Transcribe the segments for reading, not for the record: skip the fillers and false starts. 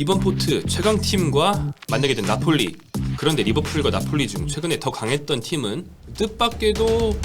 이번 포트 최강팀과 만나게 된 나폴리. 그런데 리버풀과 나폴리 중 최근에 더 강했던 팀은 뜻밖에도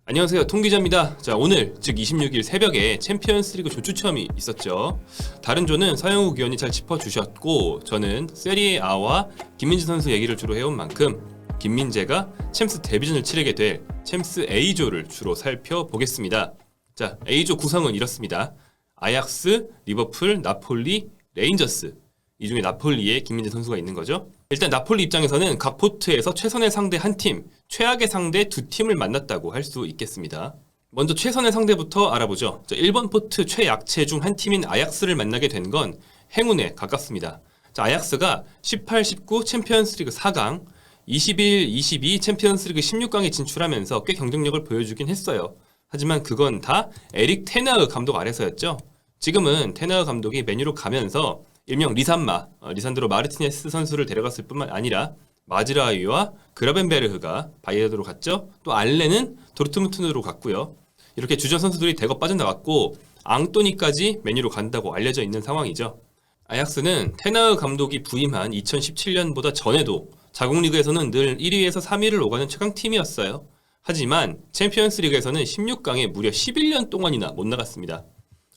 안녕하세요, 통기자입니다. 자, 오늘 즉 26일 새벽에 챔피언스리그 조 추첨이 있었죠. 다른 조는 서영욱 위원이 잘 짚어주셨고 저는 세리에아와 김민재 선수 얘기를 주로 해온 만큼 김민재가 챔스 데뷔전을 치르게 될 챔스 A조를 주로 살펴보겠습니다. 자, A조 구성은 이렇습니다. 아약스, 리버풀, 나폴리, 레인저스. 이 중에 나폴리에 김민재 선수가 있는 거죠. 일단 나폴리 입장에서는 각 포트에서 최선의 상대 한 팀, 최악의 상대 두 팀을 만났다고 할 수 있겠습니다. 먼저 최선의 상대부터 알아보죠. 1번 포트 최약체 중 한 팀인 아약스를 만나게 된 건 행운에 가깝습니다. 자, 아약스가 18, 19 챔피언스리그 4강, 21, 22 챔피언스리그 16강에 진출하면서 꽤 경쟁력을 보여주긴 했어요. 하지만 그건 다 에릭 테나흐 감독 아래서였죠. 지금은 테나흐 감독이 맨유로 가면서 일명 리산드로 마르티네스 선수를 데려갔을 뿐만 아니라 마즈라위와 그라벤베르흐가 바이에른으로 갔죠. 또 알레는 도르트문트로 갔고요. 이렇게 주전 선수들이 대거 빠져나갔고 앙토니까지 맨유로 간다고 알려져 있는 상황이죠. 아약스는 테나흐 감독이 부임한 2017년보다 전에도 자국 리그에서는 늘 1위에서 3위를 오가는 최강팀이었어요. 하지만 챔피언스 리그에서는 16강에 무려 11년 동안이나 못 나갔습니다.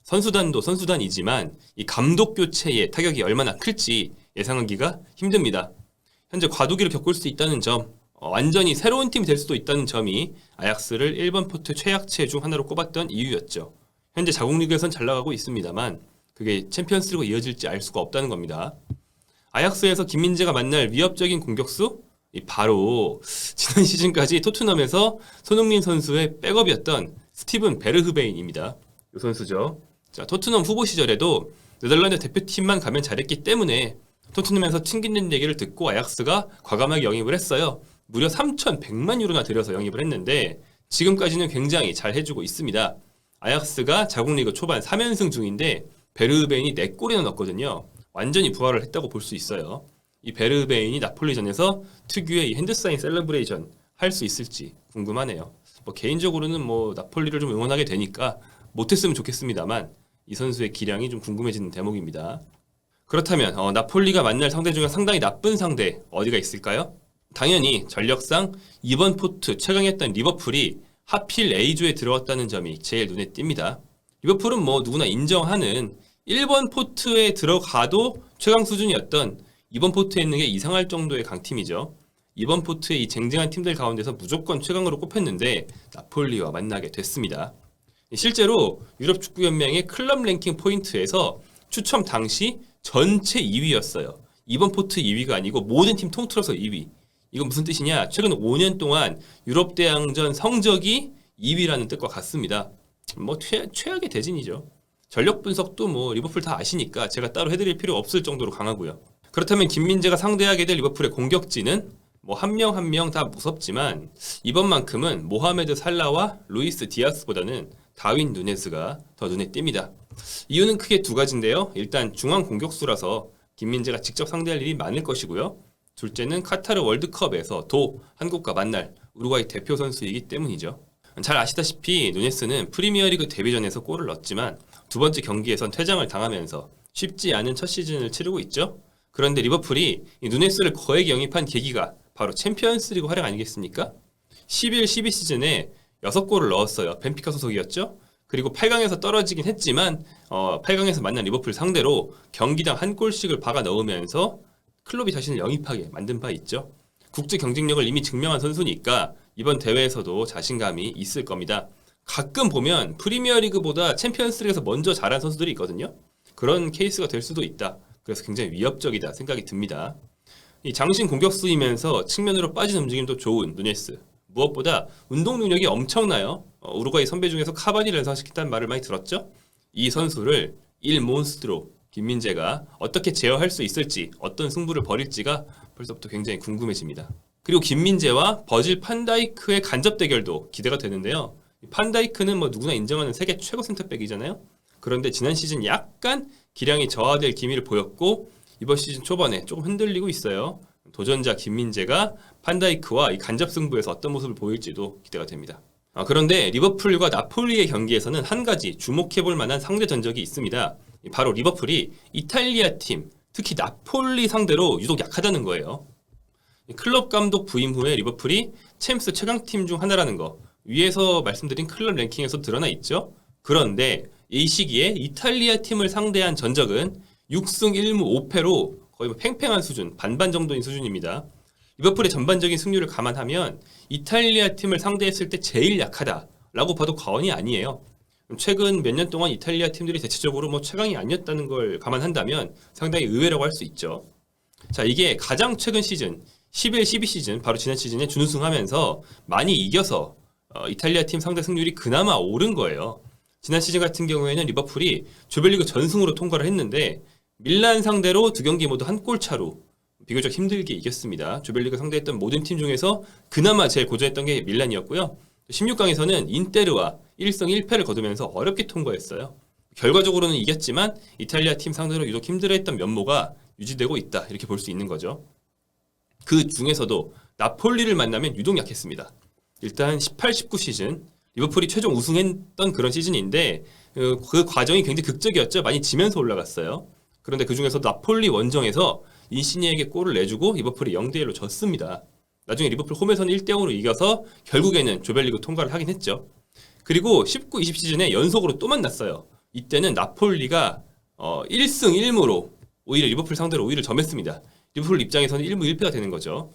선수단도 선수단이지만 이 감독 교체의 타격이 얼마나 클지 예상하기가 힘듭니다. 현재 과도기를 겪을 수 있다는 점, 완전히 새로운 팀이 될 수도 있다는 점이 아약스를 1번 포트 최약체 중 하나로 꼽았던 이유였죠. 현재 자국 리그에선 잘 나가고 있습니다만 그게 챔피언스 리그로 이어질지 알 수가 없다는 겁니다. 아약스에서 김민재가 만날 위협적인 공격수? 바로 지난 시즌까지 토트넘에서 손흥민 선수의 백업이었던 스티븐 베르흐베인입니다. 이 선수죠. 자, 토트넘 후보 시절에도 네덜란드 대표팀만 가면 잘했기 때문에 토트넘에서 튕긴다는 얘기를 듣고 아약스가 과감하게 영입을 했어요. 무려 3,100만 유로나 들여서 영입을 했는데 지금까지는 굉장히 잘 해주고 있습니다. 아약스가 자국리그 초반 3연승 중인데 베르흐베인이 4골이나 넣었거든요. 완전히 부활을 했다고 볼 수 있어요. 이 베르흐베인이 나폴리전에서 특유의 이 핸드사인 셀러브레이션 할 수 있을지 궁금하네요. 개인적으로는 나폴리를 좀 응원하게 되니까 못했으면 좋겠습니다만 이 선수의 기량이 좀 궁금해지는 대목입니다. 그렇다면 나폴리가 만날 상대 중에 상당히 나쁜 상대 어디가 있을까요? 당연히 전력상 이번 포트 최강이었던 리버풀이 하필 A조에 들어왔다는 점이 제일 눈에 띕니다. 리버풀은 누구나 인정하는 1번 포트에 들어가도 최강 수준이었던 이번 포트에 있는 게 이상할 정도의 강팀이죠. 이번 포트의 이 쟁쟁한 팀들 가운데서 무조건 최강으로 꼽혔는데 나폴리와 만나게 됐습니다. 실제로 유럽축구연맹의 클럽 랭킹 포인트에서 추첨 당시 전체 2위였어요. 이번 포트 2위가 아니고 모든 팀 통틀어서 2위. 이건 무슨 뜻이냐? 최근 5년 동안 유럽 대항전 성적이 2위라는 뜻과 같습니다. 최악의 대진이죠. 전력 분석도 리버풀 다 아시니까 제가 따로 해드릴 필요 없을 정도로 강하고요. 그렇다면 김민재가 상대하게 될 리버풀의 공격진은 한 명 한 명 다 무섭지만 이번만큼은 모하메드 살라와 루이스 디아스보다는 다윈 누네스가 더 눈에 띕니다. 이유는 크게 두 가지인데요. 일단 중앙 공격수라서 김민재가 직접 상대할 일이 많을 것이고요. 둘째는 카타르 월드컵에서 한국과 만날 우루과이 대표 선수이기 때문이죠. 잘 아시다시피 누네스는 프리미어리그 데뷔전에서 골을 넣었지만 두 번째 경기에선 퇴장을 당하면서 쉽지 않은 첫 시즌을 치르고 있죠. 그런데 리버풀이 이 누네스를 거액 영입한 계기가 바로 챔피언스리그 활약 아니겠습니까? 11-12 시즌에 6골을 넣었어요. 벤피카 소속이었죠. 그리고 8강에서 떨어지긴 했지만 8강에서 만난 리버풀 상대로 경기당 한 골씩을 박아 넣으면서 클럽이 자신을 영입하게 만든 바 있죠. 국제 경쟁력을 이미 증명한 선수니까 이번 대회에서도 자신감이 있을 겁니다. 가끔 보면 프리미어리그보다 챔피언스리그에서 먼저 잘한 선수들이 있거든요. 그런 케이스가 될 수도 있다. 그래서 굉장히 위협적이다 생각이 듭니다. 이 장신 공격수이면서 측면으로 빠진 움직임도 좋은 누네스. 무엇보다 운동 능력이 엄청나요. 우루과이 선배 중에서 카바니를 연상시켰다는 말을 많이 들었죠. 이 선수를 몬스트로 김민재가 어떻게 제어할 수 있을지, 어떤 승부를 벌일지가 벌써부터 굉장히 궁금해집니다. 그리고 김민재와 버질 판다이크의 간접 대결도 기대가 되는데요. 판다이크는 누구나 인정하는 세계 최고 센터백이잖아요. 그런데 지난 시즌 약간 기량이 저하될 기미를 보였고 이번 시즌 초반에 조금 흔들리고 있어요. 도전자 김민재가 판다이크와 이 간접 승부에서 어떤 모습을 보일지도 기대가 됩니다. 그런데 리버풀과 나폴리의 경기에서는 한 가지 주목해볼 만한 상대 전적이 있습니다. 바로 리버풀이 이탈리아 팀, 특히 나폴리 상대로 유독 약하다는 거예요. 클럽 감독 부임 후에 리버풀이 챔스 최강팀 중 하나라는 거, 위에서 말씀드린 클럽 랭킹에서 드러나 있죠. 그런데 이 시기에 이탈리아 팀을 상대한 전적은 6승 1무 5패로 거의 뭐 팽팽한 수준, 반반 정도인 수준입니다. 리버풀의 전반적인 승률을 감안하면 이탈리아 팀을 상대했을 때 제일 약하다라고 봐도 과언이 아니에요. 최근 몇 년 동안 이탈리아 팀들이 대체적으로 뭐 최강이 아니었다는 걸 감안한다면 상당히 의외라고 할 수 있죠. 자, 이게 가장 최근 시즌 11-12 시즌, 바로 지난 시즌에 준우승하면서 많이 이겨서 이탈리아 팀 상대 승률이 그나마 오른 거예요. 지난 시즌 같은 경우에는 리버풀이 조별리그 전승으로 통과를 했는데 밀란 상대로 두 경기 모두 한 골 차로 비교적 힘들게 이겼습니다. 조별리그 상대했던 모든 팀 중에서 그나마 제일 고전했던 게 밀란이었고요. 16강에서는 인테르와 1승 1패를 거두면서 어렵게 통과했어요. 결과적으로는 이겼지만 이탈리아 팀 상대로 유독 힘들어했던 면모가 유지되고 있다, 이렇게 볼 수 있는 거죠. 그 중에서도 나폴리를 만나면 유독 약했습니다. 일단 18-19 시즌 리버풀이 최종 우승했던 그런 시즌인데 그 과정이 굉장히 극적이었죠. 많이 지면서 올라갔어요. 그런데 그 중에서 나폴리 원정에서 인시니에게 골을 내주고 리버풀이 0대1로 졌습니다. 나중에 리버풀 홈에서는 1대0으로 이겨서 결국에는 조별리그 통과를 하긴 했죠. 그리고 19-20 시즌에 연속으로 또 만났어요. 이때는 나폴리가 1승 1무로 오히려 리버풀 상대로 오히려 점했습니다. 리버풀 입장에서는 1무 1패가 되는 거죠.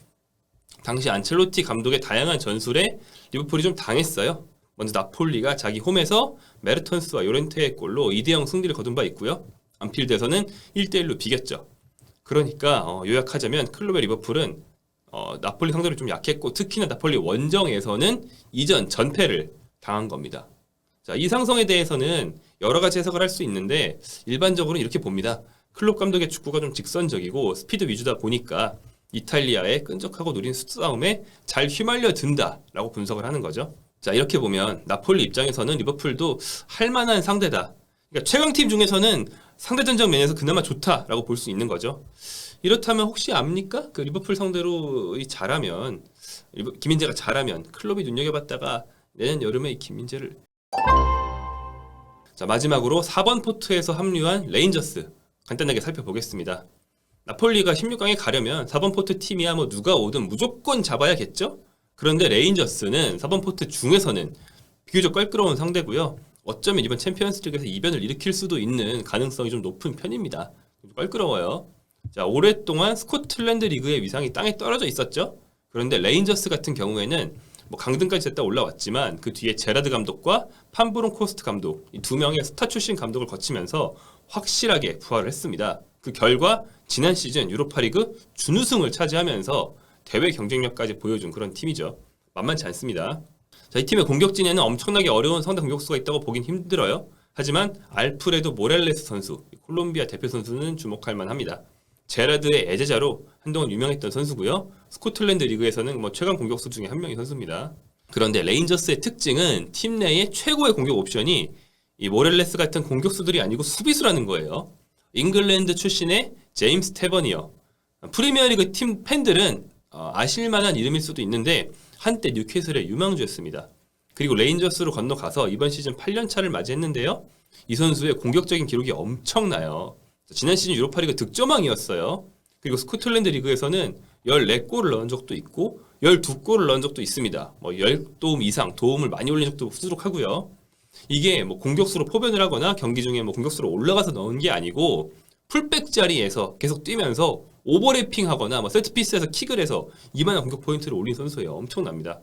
당시 안첼로티 감독의 다양한 전술에 리버풀이 좀 당했어요. 먼저 나폴리가 자기 홈에서 메르턴스와 요렌테의 골로 2대0 승리를 거둔 바 있고요. 안필드에서는 1대1로 비겼죠. 그러니까 요약하자면 클럽의 리버풀은 나폴리 상대로 좀 약했고, 특히나 나폴리 원정에서는 이전 전패를 당한 겁니다. 자, 이 상성에 대해서는 여러 가지 해석을 할 수 있는데 일반적으로는 이렇게 봅니다. 클롭 감독의 축구가 좀 직선적이고 스피드 위주다 보니까 이탈리아의 끈적하고 누린 수싸움에 잘 휘말려 든다라고 분석을 하는 거죠. 자, 이렇게 보면 나폴리 입장에서는 리버풀도 할 만한 상대다. 그러니까 최강팀 중에서는 상대전적 면에서 그나마 좋다라고 볼 수 있는 거죠. 이렇다면 혹시 압니까? 그 리버풀 상대로 잘하면, 김민재가 잘하면 클럽이 눈여겨봤다가 내년 여름에 이 김민재를. 자, 마지막으로 4번 포트에서 합류한 레인저스 간단하게 살펴보겠습니다. 나폴리가 16강에 가려면 4번 포트 팀이야 뭐 누가 오든 무조건 잡아야겠죠? 그런데 레인저스는 4번 포트 중에서는 비교적 껄끄러운 상대고요. 어쩌면 이번 챔피언스리그에서 이변을 일으킬 수도 있는 가능성이 좀 높은 편입니다. 껄끄러워요. 자, 오랫동안 스코틀랜드 리그의 위상이 땅에 떨어져 있었죠. 그런데 레인저스 같은 경우에는 뭐 강등까지 됐다 올라왔지만 그 뒤에 제라드 감독과 판브론 코스트 감독, 이 두 명의 스타 출신 감독을 거치면서 확실하게 부활을 했습니다. 그 결과 지난 시즌 유로파리그 준우승을 차지하면서 대회 경쟁력까지 보여준 그런 팀이죠. 만만치 않습니다. 자, 이 팀의 공격진에는 엄청나게 어려운 상대 공격수가 있다고 보긴 힘들어요. 하지만 알프레도 모렐레스 선수, 콜롬비아 대표 선수는 주목할 만합니다. 제라드의 애제자로 한동안 유명했던 선수고요. 스코틀랜드 리그에서는 뭐 최강 공격수 중에 한 명의 선수입니다. 그런데 레인저스의 특징은 팀 내의 최고의 공격 옵션이 이 모렐레스 같은 공격수들이 아니고 수비수라는 거예요. 잉글랜드 출신의 제임스 테버니어. 프리미어리그 팀 팬들은 아실만한 이름일 수도 있는데 한때 뉴캐슬의 유망주였습니다. 그리고 레인저스로 건너가서 이번 시즌 8년차를 맞이했는데요. 이 선수의 공격적인 기록이 엄청나요. 지난 시즌 유로파리그 득점왕이었어요. 그리고 스코틀랜드 리그에서는 14골을 넣은 적도 있고 12골을 넣은 적도 있습니다. 뭐 10도움 이상 도움을 많이 올린 적도 수두룩하고요. 이게 뭐 공격수로 포변을 하거나 경기 중에 뭐 공격수로 올라가서 넣은 게 아니고 풀백 자리에서 계속 뛰면서 오버래핑하거나 뭐 세트피스에서 킥을 해서 이만한 공격 포인트를 올린 선수예요. 엄청납니다.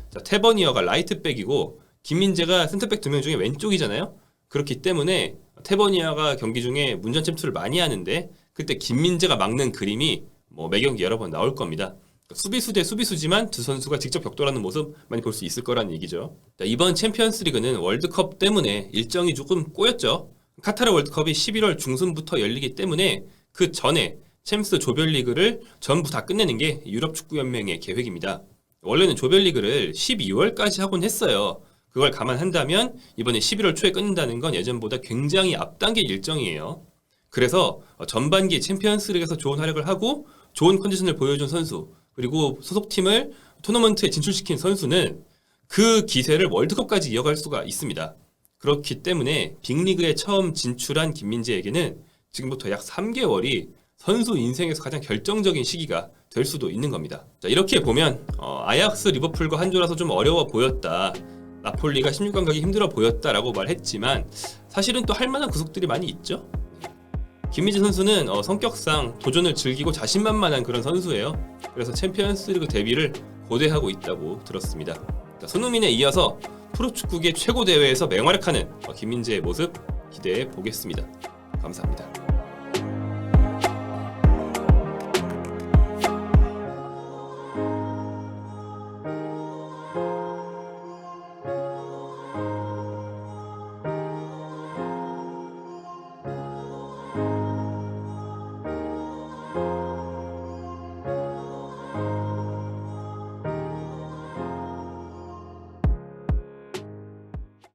자, 테버니어가 라이트백이고 김민재가 센터백 두 명 중에 왼쪽이잖아요. 그렇기 때문에 테버니어가 경기 중에 문전 침투를 많이 하는데 그때 김민재가 막는 그림이 뭐 매경기 여러 번 나올 겁니다. 수비수 대 수비수지만 두 선수가 직접 격돌하는 모습 많이 볼 수 있을 거라는 얘기죠. 자, 이번 챔피언스리그는 월드컵 때문에 일정이 조금 꼬였죠. 카타르 월드컵이 11월 중순부터 열리기 때문에 그 전에 챔스 조별리그를 전부 다 끝내는 게 유럽축구연맹의 계획입니다. 원래는 조별리그를 12월까지 하곤 했어요. 그걸 감안한다면 이번에 11월 초에 끝낸다는 건 예전보다 굉장히 앞당긴 일정이에요. 그래서 전반기 챔피언스리그에서 좋은 활약을 하고 좋은 컨디션을 보여준 선수, 그리고 소속팀을 토너먼트에 진출시킨 선수는 그 기세를 월드컵까지 이어갈 수가 있습니다. 그렇기 때문에 빅리그에 처음 진출한 김민재에게는 지금부터 약 3개월이 선수 인생에서 가장 결정적인 시기가 될 수도 있는 겁니다. 자, 이렇게 보면 아약스, 리버풀과 한조라서 좀 어려워 보였다. 나폴리가 16강 가기 힘들어 보였다라고 말했지만 사실은 또 할 만한 구석들이 많이 있죠. 김민재 선수는 성격상 도전을 즐기고 자신만만한 그런 선수예요. 그래서 챔피언스리그 데뷔를 고대하고 있다고 들었습니다. 자, 손흥민에 이어서 프로축구계 최고 대회에서 맹활약하는 김민재의 모습 기대해 보겠습니다. 감사합니다.